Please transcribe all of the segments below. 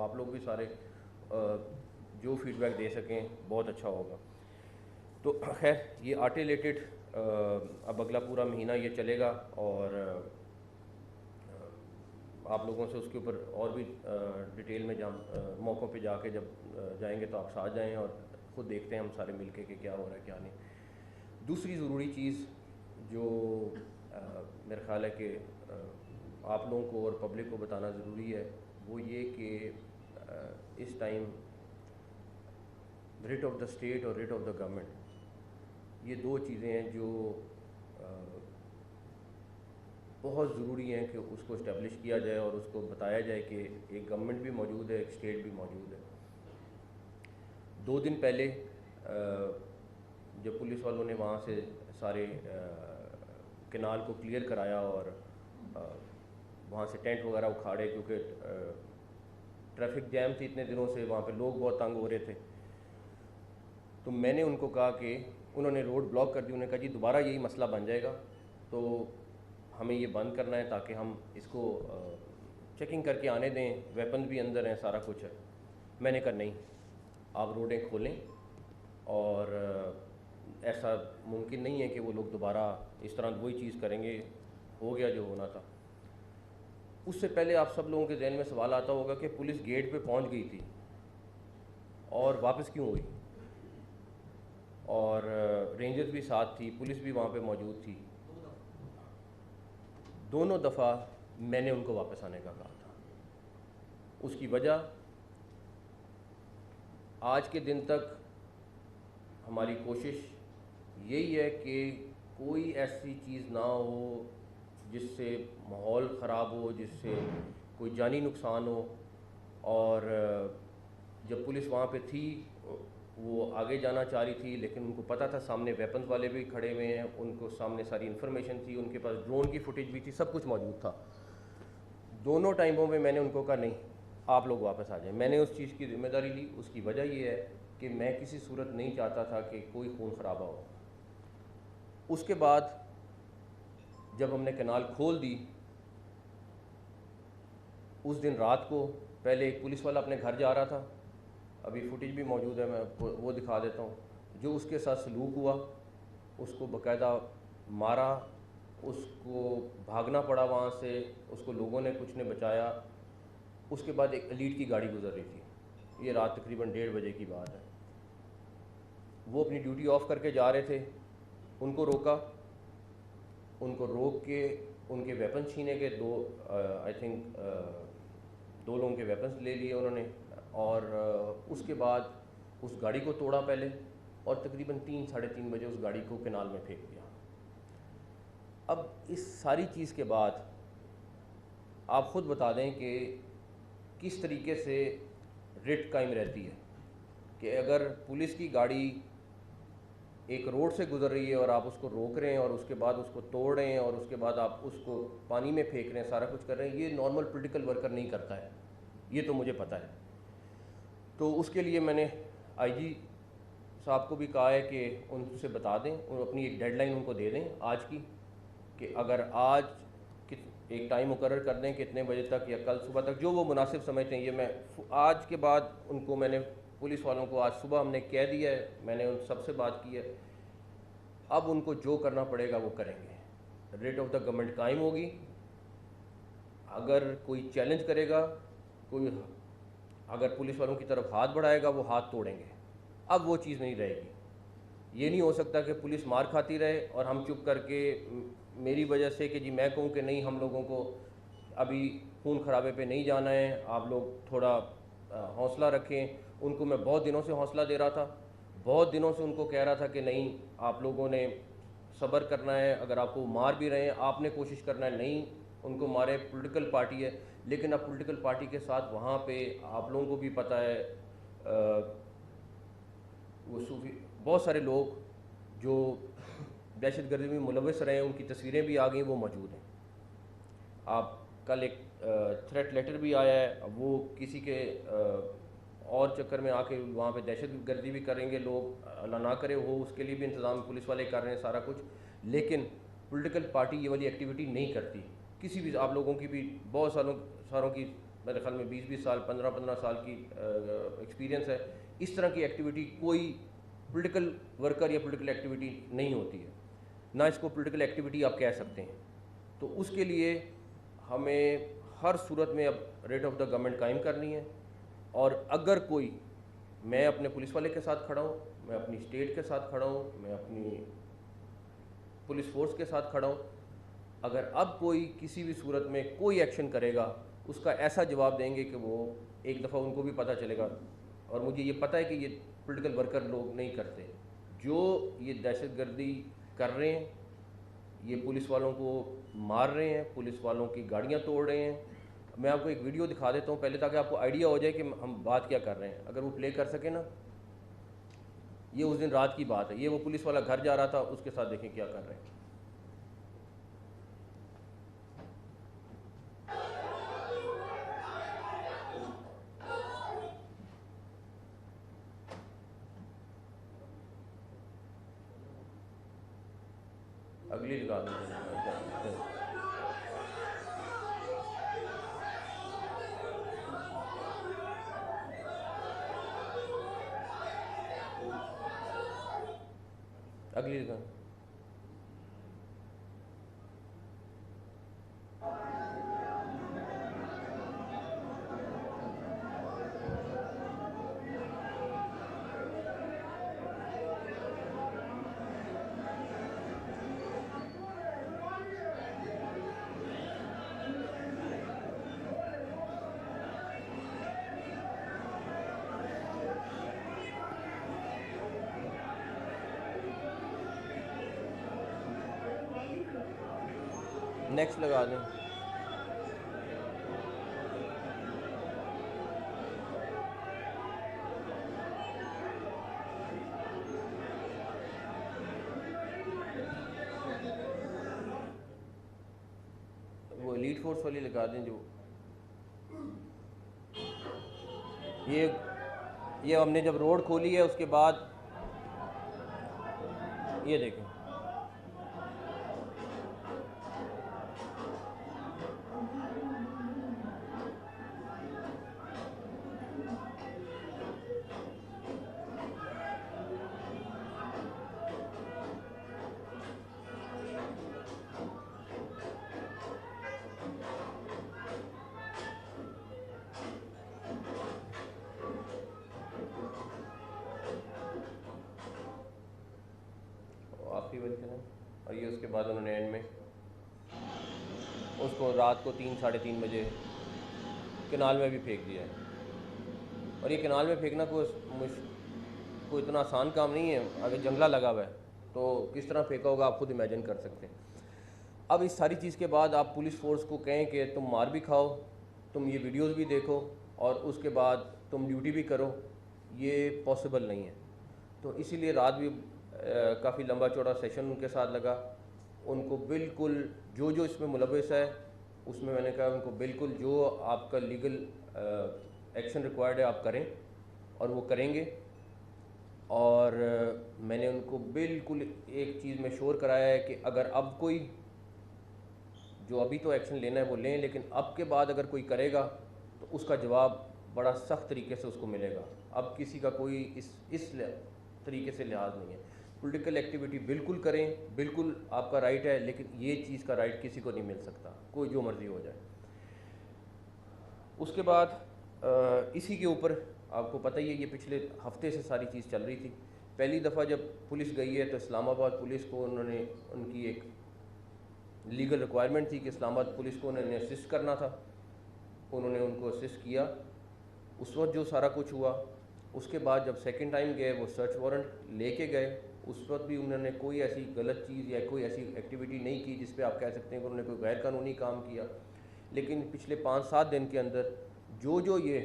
आप लोग भी सारे जो फीडबैक दे सकें बहुत अच्छा होगा। तो खैर ये आर्ट रिलेटेड अब अगला पूरा महीना ये चलेगा, और आप लोगों से उसके ऊपर और भी डिटेल में मौक़ों पे जाके जब जाएंगे तो आप साथ जाएं और ख़ुद देखते हैं हम सारे मिलके कि क्या हो रहा है क्या नहीं। दूसरी ज़रूरी चीज़ जो मेरा ख़्याल है कि आप लोगों को और पब्लिक को बताना ज़रूरी है, वो ये कि इस time writ of the state और रिट ऑफ द गवर्नमेंट, ये दो चीज़ें हैं जो बहुत ज़रूरी हैं कि उसको इस्टेब्लिश किया जाए और उसको बताया जाए कि एक गवर्नमेंट भी मौजूद है, एक स्टेट भी मौजूद है। 2 दिन पहले जब पुलिस वालों ने वहाँ से सारे कैनाल को क्लियर कराया और वहाँ से टेंट वगैरह उखाड़े, क्योंकि ट्रैफिक जैम थी इतने दिनों से, वहाँ पे लोग बहुत तंग हो रहे थे। तो मैंने उनको कहा कि उन्होंने रोड ब्लॉक कर दी, उन्होंने कहा जी दोबारा यही मसला बन जाएगा तो हमें ये बंद करना है ताकि हम इसको चेकिंग करके आने दें, वेपन भी अंदर हैं, सारा कुछ है। मैंने कहा नहीं, आप रोडें खोलें, और ऐसा मुमकिन नहीं है कि वो लोग दोबारा इस तरह वही चीज़ करेंगे, हो गया जो होना था। उससे पहले आप सब लोगों के जहन में सवाल आता होगा कि पुलिस गेट पे पहुंच गई थी और वापस क्यों हुई, और रेंजर्स भी साथ थी, पुलिस भी वहाँ पे मौजूद थी। दोनों दफ़ा मैंने उनको वापस आने का कहा था। उसकी वजह आज के दिन तक हमारी कोशिश यही है कि कोई ऐसी चीज़ ना हो जिससे माहौल ख़राब हो, जिससे कोई जानी नुकसान हो। और जब पुलिस वहाँ पे थी वो आगे जाना चाह रही थी, लेकिन उनको पता था सामने वेपन्स वाले भी खड़े हुए हैं, उनको सामने सारी इन्फॉर्मेशन थी, उनके पास ड्रोन की फुटेज भी थी, सब कुछ मौजूद था। दोनों टाइमों में मैंने उनको कहा नहीं, आप लोग वापस आ जाएं। मैंने उस चीज़ की जिम्मेदारी ली। उसकी वजह ये है कि मैं किसी सूरत नहीं चाहता था कि कोई खून खराबा हो। उसके बाद जब हमने कैनाल खोल दी, उस दिन रात को पहले एक पुलिस वाला अपने घर जा रहा था, अभी फुटेज भी मौजूद है, मैं वो दिखा देता हूँ। जो उसके साथ सलूक हुआ, उसको बाकायदा मारा, उसको भागना पड़ा वहाँ से, उसको लोगों ने कुछ ने बचाया। उसके बाद एक एलीट की गाड़ी गुजर रही थी, ये रात तकरीबन 1:30 बजे की बात है। वो अपनी ड्यूटी ऑफ करके जा रहे थे, उनको रोका, उनको रोक के उनके वेपन छीने के, आई थिंक 2 लोगों के वेपन्स ले लिए उन्होंने, और उसके बाद उस गाड़ी को तोड़ा पहले, और तकरीबन 3 साढ़े 3 बजे उस गाड़ी को कैनाल में फेंक दिया। अब इस सारी चीज़ के बाद आप ख़ुद बता दें कि किस तरीके से रिट कायम रहती है कि अगर पुलिस की गाड़ी एक रोड से गुजर रही है और आप उसको रोक रहे हैं और उसके बाद उसको तोड़ रहे हैं और उसके बाद आप उसको पानी में फेंक रहे हैं, सारा कुछ कर रहे हैं, ये नॉर्मल पॉलिटिकल वर्कर नहीं करता है, ये तो मुझे पता है। तो उसके लिए मैंने आईजी साहब को भी कहा है कि उनसे बता दें, अपनी एक डेडलाइन उनको दे दें आज की, कि अगर आज एक टाइम मुकर्रर कर दें कितने बजे तक या कल सुबह तक, जो वो मुनासिब समझते हैं। ये मैं आज के बाद उनको, मैंने पुलिस वालों को आज सुबह हमने कह दिया है, मैंने उन सबसे बात की है, अब उनको जो करना पड़ेगा वो करेंगे। रेट ऑफ द गवर्नमेंट कायम होगी। अगर कोई चैलेंज करेगा, कोई अगर पुलिस वालों की तरफ हाथ बढ़ाएगा, वो हाथ तोड़ेंगे। अब वो चीज़ नहीं रहेगी। ये नहीं हो सकता कि पुलिस मार खाती रहे और हम चुप करके, मेरी वजह से कि जी मैं कहूँ कि नहीं हम लोगों को अभी खून खराबे पे नहीं जाना है, आप लोग थोड़ा हौसला रखें। उनको मैं बहुत दिनों से हौसला दे रहा था, बहुत दिनों से उनको कह रहा था कि नहीं आप लोगों ने सब्र करना है, अगर आपको मार भी रहे हैं आपने कोशिश करना है, नहीं उनको मारे, पॉलिटिकल पार्टी है। लेकिन अब पॉलिटिकल पार्टी के साथ वहाँ पे आप लोगों को भी पता है वो सूफी बहुत सारे लोग जो दहशतगर्दी में मुलविस रहे हैं, उनकी तस्वीरें भी आ गई, वो मौजूद हैं। आप कल एक थ्रेट लेटर भी आया है, अब वो किसी के और चक्कर में आके वहाँ पे दहशतगर्दी भी करेंगे लोग, अल्लाह ना करे हो, उसके लिए भी इंतज़ाम पुलिस वाले कर रहे हैं सारा कुछ। लेकिन पॉलिटिकल पार्टी ये वाली एक्टिविटी नहीं करती। किसी भी आप लोगों की भी बहुत सारों की मेरे ख्याल में 20-20 साल 15-15 साल की एक्सपीरियंस है। इस तरह की एक्टिविटी कोई पॉलिटिकल वर्कर या पॉलिटिकल एक्टिविटी नहीं होती है, ना इसको पॉलिटिकल एक्टिविटी आप कह सकते हैं। तो उसके लिए हमें हर सूरत में अब रेट ऑफ द गवर्नमेंट कायम करनी है। और अगर कोई, मैं अपने पुलिस वाले के साथ खड़ा हूँ, मैं अपनी स्टेट के साथ खड़ा हूँ, मैं अपनी पुलिस फोर्स के साथ खड़ा हूँ, अगर अब कोई किसी भी सूरत में कोई एक्शन करेगा उसका ऐसा जवाब देंगे कि वो एक दफ़ा उनको भी पता चलेगा। और मुझे ये पता है कि ये पॉलिटिकल वर्कर लोग नहीं करते, जो ये दहशतगर्दी कर रहे हैं, ये पुलिस वालों को मार रहे हैं, पुलिस वालों की गाड़ियाँ तोड़ रहे हैं। मैं आपको एक वीडियो दिखा देता हूँ पहले, ताकि आपको आइडिया हो जाए कि हम बात क्या कर रहे हैं। अगर वो प्ले कर सके ना, ये उस दिन रात की बात है, ये वो पुलिस वाला घर जा रहा था, उसके साथ देखें क्या कर रहे हैं। अगली लगा दो, अगली लगा। नेक्स्ट लगा दें। वो एलीट फोर्स वाली लगा दें जो ये हमने जब रोड खोली है उसके बाद ये देखें, आखिरी बज के, और ये उसके बाद उन्होंने एंड में उसको रात को 3-3:30 बजे कनाल में भी फेंक दिया है। और ये कनाल में फेंकना कोई इतना आसान काम नहीं है। अगर जंगला लगा हुआ है तो किस तरह फेंका होगा आप खुद इमेजिन कर सकते हैं। अब इस सारी चीज़ के बाद आप पुलिस फोर्स को कहें कि तुम मार भी खाओ, तुम ये वीडियोस भी देखो और उसके बाद तुम ड्यूटी भी करो, ये पॉसिबल नहीं है। तो इसीलिए रात भी काफ़ी लंबा चौड़ा सेशन उनके साथ लगा। उनको बिल्कुल जो इसमें मुलविस है उसमें मैंने कहा उनको बिल्कुल जो आपका लीगल एक्शन रिक्वायर्ड है आप करें, और वो करेंगे। और मैंने उनको बिल्कुल एक चीज़ में श्योर कराया है कि अगर अब कोई, जो अभी तो एक्शन लेना है वो लें, लेकिन अब के बाद अगर कोई करेगा तो उसका जवाब बड़ा सख्त तरीके से उसको मिलेगा। अब किसी का कोई इस तरीके से लिहाज नहीं है। पॉलिटिकल एक्टिविटी बिल्कुल करें, बिल्कुल आपका राइट है, लेकिन ये चीज़ का राइट किसी को नहीं मिल सकता, कोई जो मर्ज़ी हो जाए। उसके बाद इसी के ऊपर आपको पता ही है, ये पिछले हफ्ते से सारी चीज़ चल रही थी। पहली दफ़ा जब पुलिस गई है तो इस्लामाबाद पुलिस को उन्होंने, उनकी एक लीगल रिक्वायरमेंट थी कि इस्लामाबाद पुलिस को उन्होंने असिस्ट करना था, उन्होंने उनको असिस्ट किया। उस वक्त जो सारा कुछ हुआ, उसके बाद जब सेकंड टाइम गए वो सर्च वारंट लेके गए, उस वक्त भी उन्होंने कोई ऐसी गलत चीज़ या कोई ऐसी एक्टिविटी नहीं की जिस पे आप कह सकते हैं कि उन्होंने कोई गैर कानूनी काम किया। लेकिन पिछले 5-7 दिन के अंदर जो ये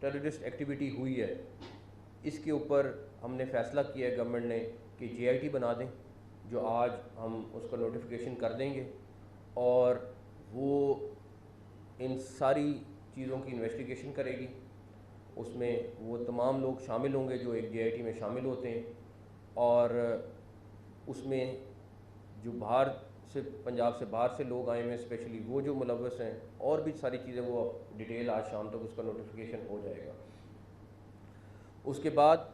टेररिस्ट एक्टिविटी हुई है, इसके ऊपर हमने फ़ैसला किया है गवर्नमेंट ने कि JIT बना दें, जो आज हम उसका नोटिफिकेशन कर देंगे, और वो इन सारी चीज़ों की इन्वेस्टिगेशन करेगी। उसमें वो तमाम लोग शामिल होंगे जो एक JIT में शामिल होते हैं, और उसमें जो बाहर से पंजाब से बाहर से लोग आए हुए हैं, स्पेशली वो जो मुलव्वस हैं, और भी सारी चीज़ें वो डिटेल आज शाम तक उसका नोटिफिकेशन हो जाएगा। उसके बाद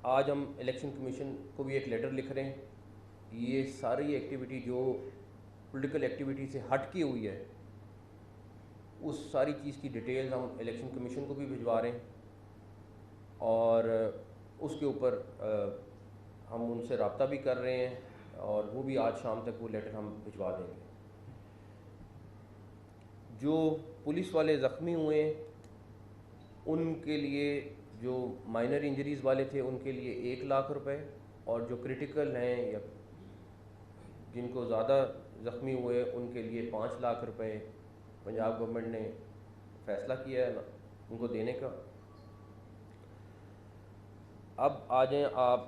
आज हम इलेक्शन कमीशन को भी एक लेटर लिख रहे हैं। ये सारी एक्टिविटी जो पॉलिटिकल एक्टिविटी से हट की हुई है, उस सारी चीज़ की डिटेल हम इलेक्शन कमीशन को भी भिजवा रहे हैं, और उसके ऊपर हम उनसे रब्ता भी कर रहे हैं, और वो भी आज शाम तक वो लेटर हम भिजवा देंगे। जो पुलिस वाले ज़ख्मी हुए उनके लिए, जो माइनर इंजरीज़ वाले थे उनके लिए 1 लाख रुपए, और जो क्रिटिकल हैं या जिनको ज़्यादा ज़ख्मी हुए उनके लिए 5 लाख रुपए पंजाब गवर्नमेंट ने फ़ैसला किया है उनको देने का। अब आ जाएँ आप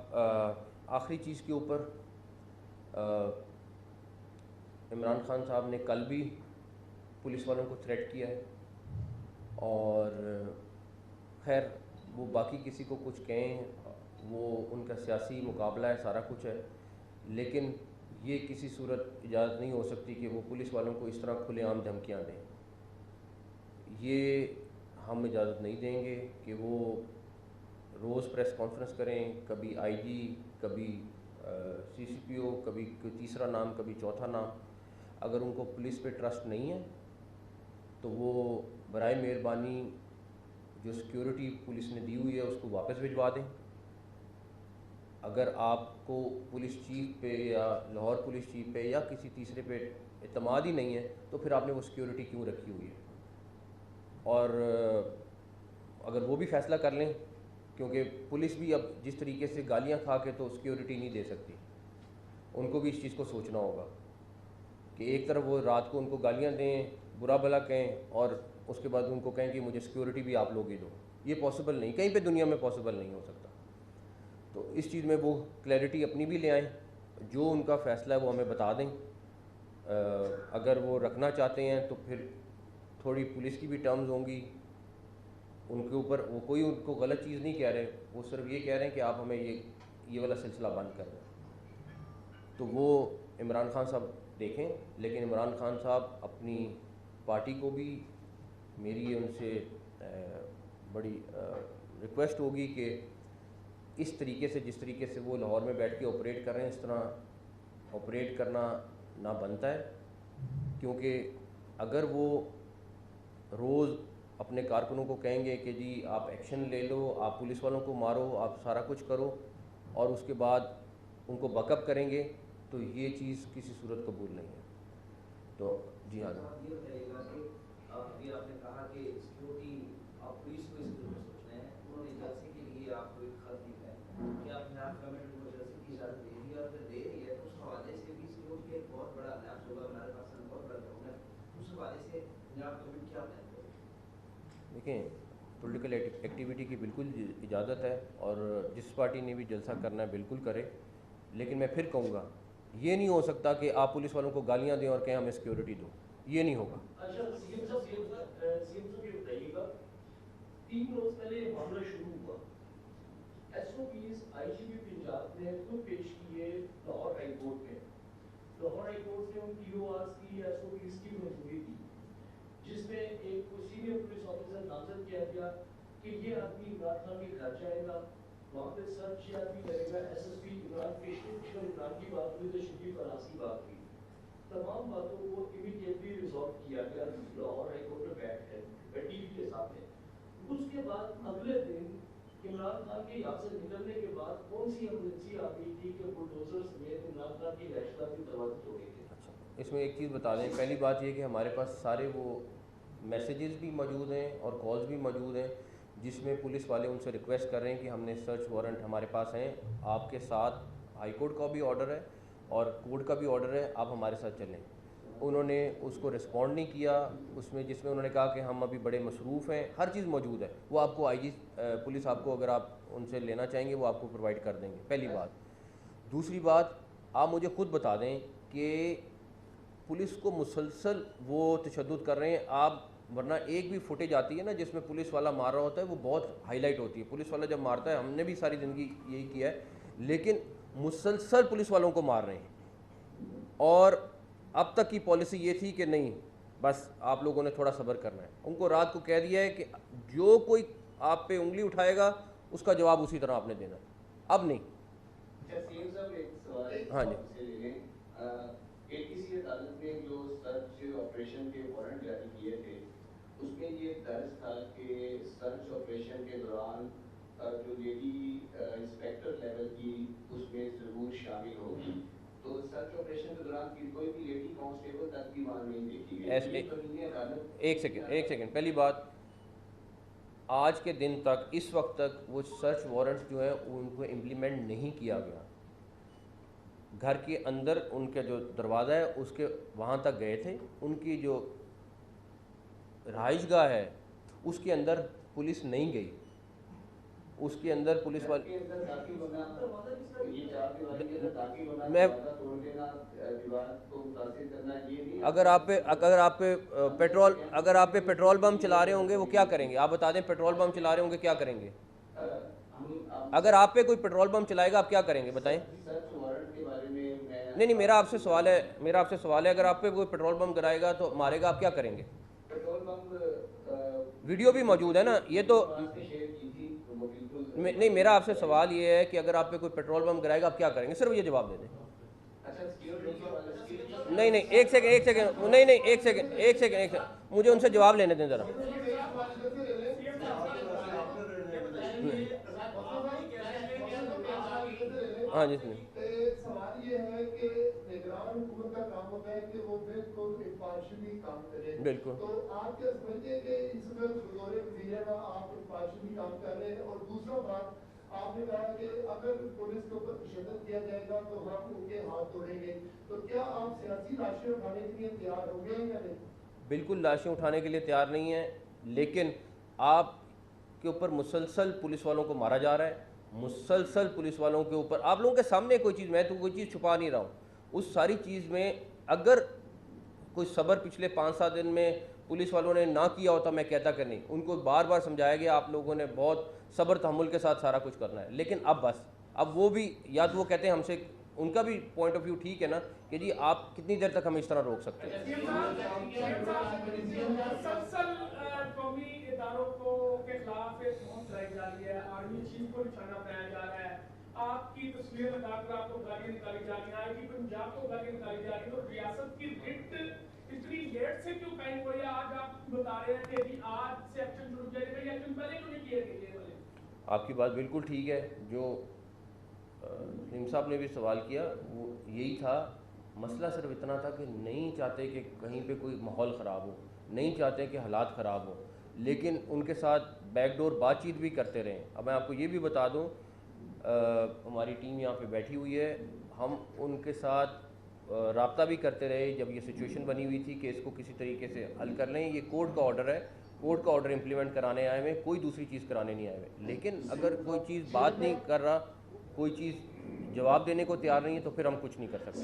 आखिरी चीज़ के ऊपर। इमरान खान साहब ने कल भी पुलिस वालों को थ्रेट किया है, और खैर वो बाकी किसी को कुछ कहें, वो उनका सियासी मुकाबला है, सारा कुछ है, लेकिन ये किसी सूरत इजाज़त नहीं हो सकती कि वो पुलिस वालों को इस तरह खुलेआम धमकियाँ दें। ये हम इजाज़त नहीं देंगे कि वो रोज़ प्रेस कॉन्फ्रेंस करें, कभी आईजी, कभी सीसीपीओ, कभी कोई तीसरा नाम, कभी चौथा नाम। अगर उनको पुलिस पे ट्रस्ट नहीं है तो वो बराए मेहरबानी जो सिक्योरिटी पुलिस ने दी हुई है उसको वापस भिजवा दें। अगर आपको पुलिस चीफ पे या लाहौर पुलिस चीफ पे या किसी तीसरे पे एतमाद ही नहीं है तो फिर आपने वो सिक्योरिटी क्यों रखी हुई है? और अगर वो भी फ़ैसला कर लें, क्योंकि पुलिस भी अब जिस तरीके से गालियां खा के तो सिक्योरिटी नहीं दे सकती, उनको भी इस चीज़ को सोचना होगा कि एक तरफ वो रात को उनको गालियां दें, बुरा भला कहें, और उसके बाद उनको कहें कि मुझे सिक्योरिटी भी आप लोग ही दो। ये पॉसिबल नहीं, कहीं पे दुनिया में पॉसिबल नहीं हो सकता। तो इस चीज़ में वो क्लैरिटी अपनी भी ले आएँ, जो उनका फ़ैसला है वो हमें बता दें। अगर वो रखना चाहते हैं तो फिर थोड़ी पुलिस की भी टर्म्स होंगी उनके ऊपर। वो कोई उनको गलत चीज़ नहीं कह रहे, वो सिर्फ ये कह रहे हैं कि आप हमें ये वाला सिलसिला बंद कर दें। तो वो इमरान खान साहब देखें, लेकिन इमरान खान साहब अपनी पार्टी को भी मेरी उनसे बड़ी रिक्वेस्ट होगी कि इस तरीके से, जिस तरीके से वो लाहौर में बैठ के ऑपरेट कर रहे हैं, इस तरह ऑपरेट करना ना बनता है। क्योंकि अगर वो रोज़ अपने कारकुनों को कहेंगे कि जी आप एक्शन ले लो, आप पुलिस वालों को मारो, आप सारा कुछ करो, और उसके बाद उनको बकअप करेंगे, तो ये चीज़ किसी सूरत कबूल नहीं है। तो जी हाँ, ये बताइएगा कि अभी आपने कहा कि सिक्योरिटी आप पुलिस को इस तरह सोचना है, उन्होंने जलसे के लिए आपको एक खत लिखा है, क्या पंजाब गवर्नमेंट को जलसे की इजाज़त दे दी, और अगर दे रही है तो उस हवाले से भी सिक्योरिटी एक बहुत बड़ा लैप्स होगा हमारे पास, बहुत बड़ा प्रॉब्लम है, उस हवाले से पंजाब गवर्नमेंट क्या प्लान करेगी? देखें, पॉलिटिकल एक्टिविटी की बिल्कुल इजाज़त है, और जिस पार्टी ने भी जलसा करना है बिल्कुल करे, लेकिन मैं फिर कहूँगा ये नहीं हो सकता कि आप पुलिस वालों को गालियाँ दें और कहें हमें सिक्योरिटी दो, ये नहीं होगा। अच्छा, सीएम साहब ये बताइएगा, 3 रोज पहले मामला शुरू हुआ, एसओपीज आईजीपी पंजाब ने खुद पेश किए लाहौर हाई कोर्ट में। लाहौर हाई कोर्ट ने उन टीओआरस की, एसओपीज की मंजूरी दी, जिसमें एक सीनियर पुलिस ऑफिसर नामजद किया गया कि ये आदमी इमरान खान के घर जाएगा, वहाँ पे सर्च या भी करेगा। एसएसपी इमरान पेशेंट इमरान की बात हुई तो शिकी फराज की बात हुई, तमाम बातों को इमीडिएटली रिजॉल्व किया गया लाहौर हाई कोर्ट में बैठ टीवी के सामने। उसके बाद अगले दिन इमरान खान के यहाँ से निकलने के बाद कौन सी एमरजेंसी आ गई थी कि बुलडोजर समेत इमरान खान की रैशदारी दरवाजे तोड़े थे? अच्छा, इसमें एक चीज़ बता दें। पहली बात ये कि हमारे पास सारे वो मैसेजेस भी मौजूद हैं और कॉल्स भी मौजूद हैं जिसमें पुलिस वाले उनसे रिक्वेस्ट कर रहे हैं कि हमने सर्च वारंट हमारे पास हैं, आपके साथ हाई कोर्ट का भी ऑर्डर है और कोर्ट का भी ऑर्डर है, आप हमारे साथ चलें। उन्होंने उसको रिस्पॉन्ड नहीं किया, उसमें जिसमें उन्होंने कहा कि हम अभी बड़े मसरूफ़ हैं। हर चीज़ मौजूद है, वो आपको आईजी पुलिस आपको अगर आप उनसे लेना चाहेंगे वो आपको प्रोवाइड कर देंगे, पहली बात। दूसरी बात, आप मुझे खुद बता दें कि पुलिस को मुसलसल वो तशद्दुद कर रहे हैं आप, वरना एक भी फुटेज आती है ना जिसमें पुलिस वाला मार रहा होता है वो बहुत हाईलाइट होती है। पुलिस वाला जब मारता है, हमने भी सारी ज़िंदगी यही किया है, लेकिन मुसलसल पुलिस वालों को मार रहे हैं। और अब तक की पॉलिसी ये थी कि नहीं, बस आप लोगों ने थोड़ा सब्र करना है। उनको रात को कह दिया है कि जो कोई आप पे उंगली उठाएगा उसका जवाब उसी तरह आपने देना है। अब नहीं। हाँ जी। ATC अदालत ने जो सर्च ऑपरेशन के वारंट जारी किए थे उसमें ये दर्ज था कि सर्च ऑपरेशन के दौरान जो लेडी इंस्पेक्टर लेवल की उसमें जरूर शामिल होगी। तो सर्च ऑपरेशन के दौरान कोई भी लेडी कांस्टेबल तक भी वहाँ नहीं देखी गई। एक सेकेंड। पहली बात, आज के दिन तक, इस वक्त तक वो सर्च वारंट जो है उनको इम्प्लीमेंट नहीं किया गया। घर के अंदर उनका जो दरवाज़ा है उसके वहाँ तक गए थे, उनकी जो रहाइशगाह है उसके अंदर पुलिस नहीं गई, उसके अंदर पुलिस वाले अगर आप पे पेट्रोल बम चला रहे होंगे वो क्या करेंगे? आप बता दें, पेट्रोल बम चला रहे होंगे क्या करेंगे? अगर आप पे कोई पेट्रोल बम चलाएगा आप क्या करेंगे बताएं? नहीं, मेरा आपसे सवाल है, अगर आप पे कोई पेट्रोल बम गिराएगा तो मारेगा, आप क्या करेंगे? वीडियो भी मौजूद है ना, ये तो नहीं, मेरा आपसे सवाल ये है कि अगर आप पे कोई पेट्रोल बम गिराएगा आप क्या करेंगे? सिर्फ ये जवाब दे दें। नहीं, एक सेकेंड, मुझे उनसे जवाब लेने दें ज़रा। हाँ जी, सवाल ये है कि निगरान हुकूमत का काम होता है कि वो बिल्कुल इम्पार्शियली काम करे। बिल्कुल। तो आप क्या समझते हैं कि इस वक्त बतौर वज़ीर आप इम्पार्शियली काम कर रहे हैं? और दूसरा बात, आपने कहा कि अगर पुलिस के ऊपर तशद्दुद किया जाएगा तो हम उनके हाथ तोड़ेंगे, तो क्या आप सियासी लाशें उठाने के लिए तैयार हो गए या नहीं? बिल्कुल लाशें उठाने के लिए तैयार नहीं है, लेकिन आप के ऊपर मुसलसल पुलिस वालों को मारा जा रहा है, मुसलसल पुलिस वालों के ऊपर, आप लोगों के सामने कोई चीज़, मैं तो कोई चीज़ छुपा नहीं रहा हूँ, उस सारी चीज़ में अगर कोई सब्र पिछले 5-7 दिन में पुलिस वालों ने ना किया होता, मैं कहता कि नहीं, उनको बार बार समझाया गया, आप लोगों ने बहुत सब्र तहम्मुल के साथ सारा कुछ करना है। लेकिन अब बस, अब वो भी, या तो वो कहते हैं हमसे, उनका भी पॉइंट ऑफ व्यू ठीक है ना कि जी आप कितनी देर तक हम इस तरह रोक सकते हैं? आपकी तस्वीर लगाकर आपको गालियां निकाली जा रही हैं, आईटी पंजाब को गालियां निकाली जा रही है, तो रियासत की रिट इतनी लेट से क्यों कायम हुई? आज आप बता रहे हैं कि अभी आज से एक्शन शुरू किया जाएगा, ये एक्शन पहले क्यों नहीं किए गए वाले? आपकी बात बिल्कुल ठीक है। जो नईम साहब ने भी सवाल किया वो यही था, मसला सिर्फ इतना था कि नहीं चाहते कि कहीं पे कोई माहौल ख़राब हो, नहीं चाहते कि हालात ख़राब हो, लेकिन उनके साथ बैकडोर बातचीत भी करते रहे। अब मैं आपको ये भी बता दूं, हमारी टीम यहाँ पे बैठी हुई है, हम उनके साथ राब्ता भी करते रहे जब ये सिचुएशन बनी हुई थी कि इसको किसी तरीके से हल कर लें। ये कोर्ट का ऑर्डर है, कोर्ट का ऑर्डर इम्प्लीमेंट कराने आए हुए, कोई दूसरी चीज़ कराने नहीं आए हुए। लेकिन अगर कोई चीज़ बात नहीं कर रहा, कोई चीज़ जवाब देने को तैयार नहीं है, तो फिर हम कुछ नहीं कर सकते।